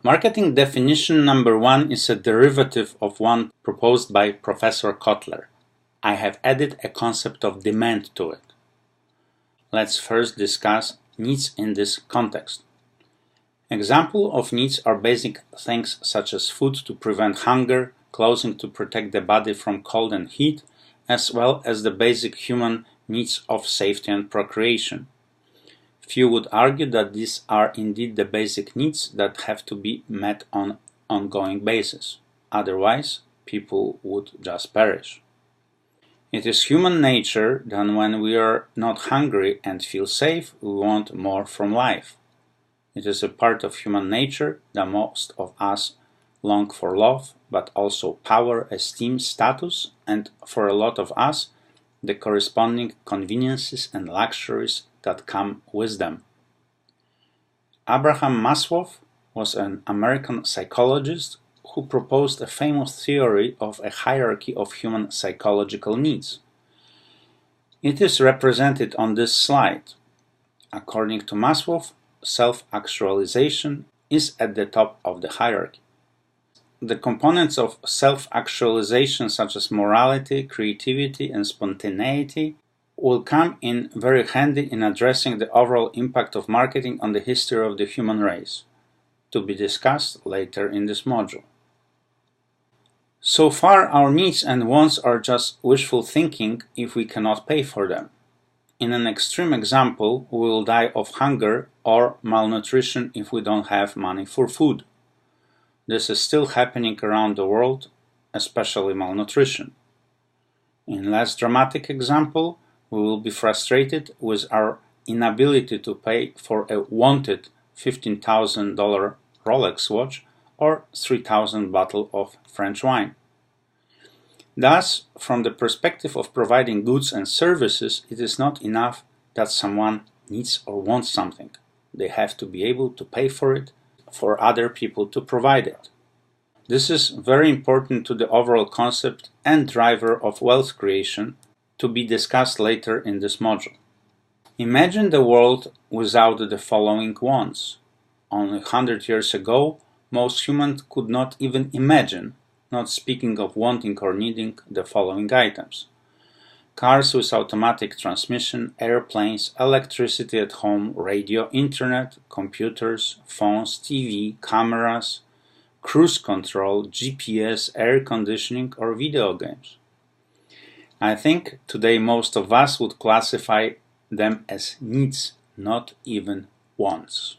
Marketing definition number 1 is a derivative of one proposed by Professor Kotler. I have added a concept of demand to it. Let's first discuss needs in this context. Examples of needs are basic things such as food to prevent hunger, clothing to protect the body from cold and heat, as well as the basic human needs of safety and procreation. Few would argue that these are indeed the basic needs that have to be met on an ongoing basis. Otherwise, people would just perish. It is human nature that when we are not hungry and feel safe, we want more from life. It is a part of human nature that most of us long for love, but also power, esteem, status, and for a lot of us, the corresponding conveniences and luxuries that come with them. Abraham Maslow was an American psychologist who proposed a famous theory of a hierarchy of human psychological needs. It is represented on this slide. According to Maslow, self-actualization is at the top of the hierarchy. The components of self-actualization, such as morality, creativity, and spontaneity, will come in very handy in addressing the overall impact of marketing on the history of the human race, to be discussed later in this module. So far, our needs and wants are just wishful thinking if we cannot pay for them. In an extreme example, we will die of hunger or malnutrition if we don't have money for food. This is still happening around the world, especially malnutrition. In less dramatic example, we will be frustrated with our inability to pay for a wanted $15,000 Rolex watch or 3,000 bottle of French wine. Thus, from the perspective of providing goods and services, it is not enough that someone needs or wants something. They have to be able to pay for it, for other people to provide it. This is very important to the overall concept and driver of wealth creation, to be discussed later in this module. Imagine the world without the following wants. Only 100 years ago, most humans could not even imagine, not speaking of wanting or needing, the following items: cars with automatic transmission, airplanes, electricity at home, radio, internet, computers, phones, TV, cameras, cruise control, GPS, air conditioning, or video games. I think today most of us would classify them as needs, not even wants.